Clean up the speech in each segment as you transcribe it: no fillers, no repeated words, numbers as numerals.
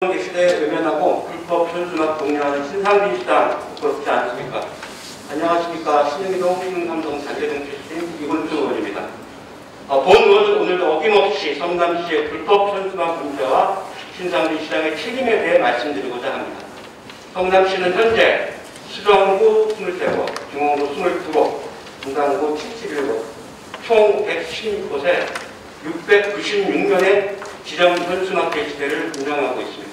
시대에 외면하고 불법 현수막 독려하는 신상진 시장 그렇지 않습니까? 안녕하십니까. 신흥동, 신흥삼동 단대동 출신 이군수 의원입니다. 본 의원은 오늘도 어김없이 성남시의 불법 현수막 문제와 신상진 시장의 책임에 대해 말씀드리고자 합니다. 성남시는 현재 수정구 23곳, 중원구 22곳, 분당구 77곳, 총 116곳에 696명의 지정 현수막 게시대를 운영하고 있습니다.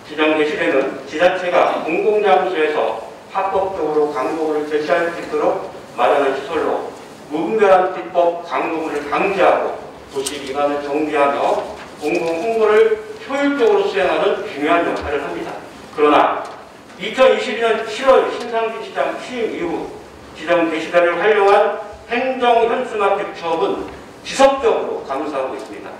지정 게시대는 지자체가 공공장소에서 합법적으로 광고물을 제시할 수 있도록 마련한 시설로 무분별한 불법 광고물을 방지하고 도시기관을 정비하며 공공홍보를 효율적으로 수행하는 중요한 역할을 합니다. 그러나 2022년 7월 신상진 시장 취임 이후 지정 게시대를 활용한 행정현수막 대처업은 지속적으로 감소하고 있습니다.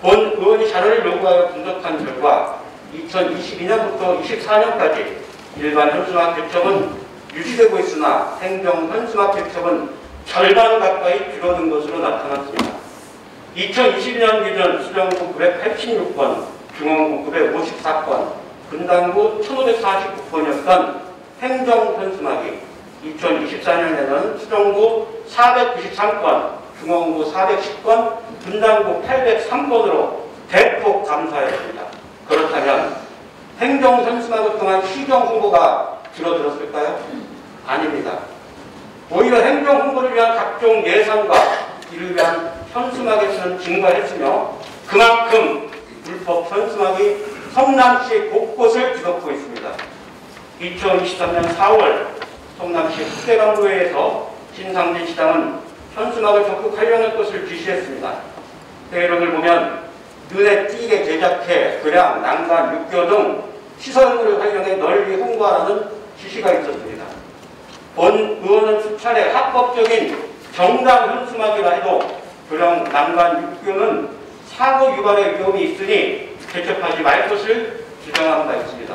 본 의원이 자료를 요구하여 분석한 결과 2022년부터 24년까지 일반 현수막 대첩은 유지되고 있으나 행정 현수막 대첩은 절반 가까이 줄어든 것으로 나타났습니다. 2022년 기준 수정구 986건, 중원구 954건, 분당구 1549건이었던 행정 현수막이 2024년에는 수정구 493건, 중원구 410건, 분당구 803건으로 대폭 감소하였습니다. 그렇다면 행정 현수막을 통한 시정 홍보가 줄어들었을까요? 아닙니다. 오히려 행정 홍보를 위한 각종 예산과 이를 위한 현수막의 수는 증가했으며 그만큼 불법 현수막이 성남시 곳곳을 뒤덮고 있습니다. 2023년 4월 성남시 국대강구회에서 신상진 시장은 현수막을 적극 활용할 것을 지시했습니다. 내용을 보면 눈에 띄게 제작해 교량, 난간, 육교 등 시설물을 활용해 널리 홍보하라는 지시가 있었습니다. 본 의원은 수차례 합법적인 정당 현수막이라 해도 교량, 난간, 육교는 사고 유발의 위험이 있으니 개척하지 말 것을 주장한 바 있습니다.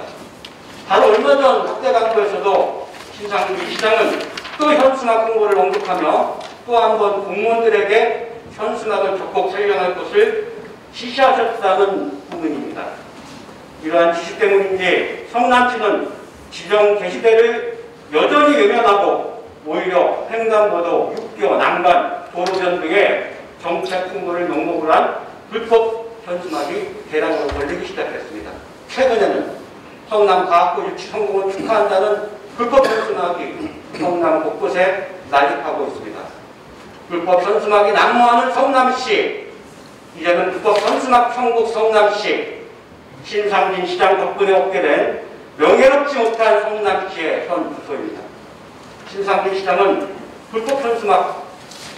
바로 얼마 전 국대강구에서도 신상진 시장은 또 현수막 홍보를 언급하며 또 한 번 공무원들에게 현수막을 적극 활용할 것을 지시하셨다는 부분입니다. 이러한 지시 때문인지 성남시는 지정 게시대를 여전히 외면하고 오히려 횡단보도, 육교, 난간, 도로변 등의 정책 홍보를 명목으로 한 불법 현수막이 대량으로 걸리기 시작했습니다. 최근에는 성남과학고 유치 성공을 축하한다는 불법 현수막이 성남 곳곳에 난립하고 있습니다. 불법 현수막이 난무하는 성남시, 이제는 불법 현수막 천국 성남시, 신상진 시장 덕분에 얻게 된 명예롭지 못한 성남시의 현 부서입니다. 신상진 시장은 불법 현수막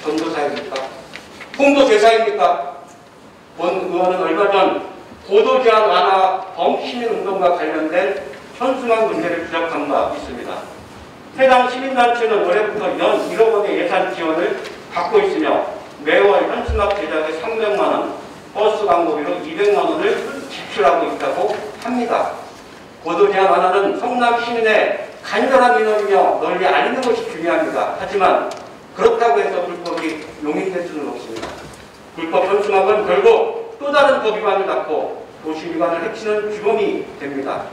전도사입니까? 홍보대사입니까? 본 의원은 얼마 전 고도 제한 완화 범시민운동과 관련된 현수막 문제를 지적한 바 있습니다. 해당 시민단체는 올해부터 연 1억 원의 예산 지원을 받고 있으며 매월 현수막 제작에 300만 원, 버스 광고비로 200만 원을 지출하고 있다고 합니다. 고도 제한 완화는 성남 시민의 간절한 민원이며 널리 알리는 것이 중요합니다. 하지만 그렇다고 해서 불법이 용인될 수는 없습니다. 불법 현수막은 결국 또 다른 법 위반을 낳고 도시미관을 해치는 주범이 됩니다.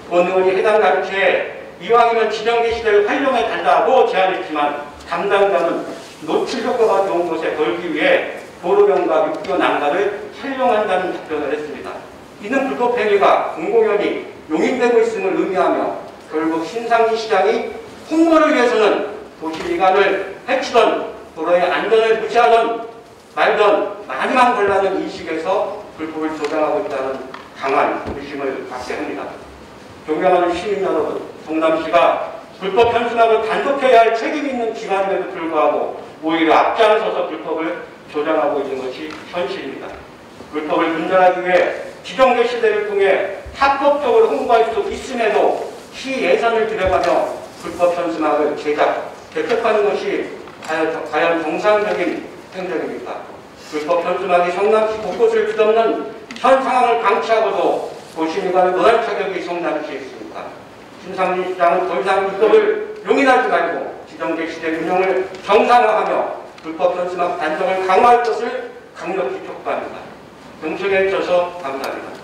본 의원이 해당 단체에 이왕이면 지정 게시대를 활용해 달라고 제안했지만 담당자는 노출 효과가 좋은 곳에 걸기 위해 도로변과 육교 난간을 활용한다는 답변을 했습니다. 이는 불법 행위가 공공연히 용인되고 있음을 의미하며 결국 신상진 시장이 홍보를 위해서는 도시미관을 해치던 도로의 안전을 무시하던 말던 많이만 걸라는 인식에서 불법을 조장하고 있다는 강한 의심을 갖게 합니다. 존경하는 시민 여러분, 성남시가 불법 현수막을 단속해야 할 책임이 있는 기관임에도 불구하고 오히려 앞장서서 불법을 조장하고 있는 것이 현실입니다. 불법을 근절하기 위해 지정 게시대를 통해 합법적으로 홍보할 수 있음에도 시 예산을 들여가며 불법 현수막을 제작, 개척하는 것이 과연 정상적인 행정입니까? 불법 현수막이 성남시 곳곳을 뒤덮는 현 상황을 방치하고도 도시미관을 논할 자격이 성남시에 있습니까? 신상진 시장은 더 이상 불법을 용인하지 말고 지정 게시대 운영을 정상화하며 불법 현수막 단속을 강화할 것을 강력히 촉구합니다. 경청해 주셔서 감사합니다.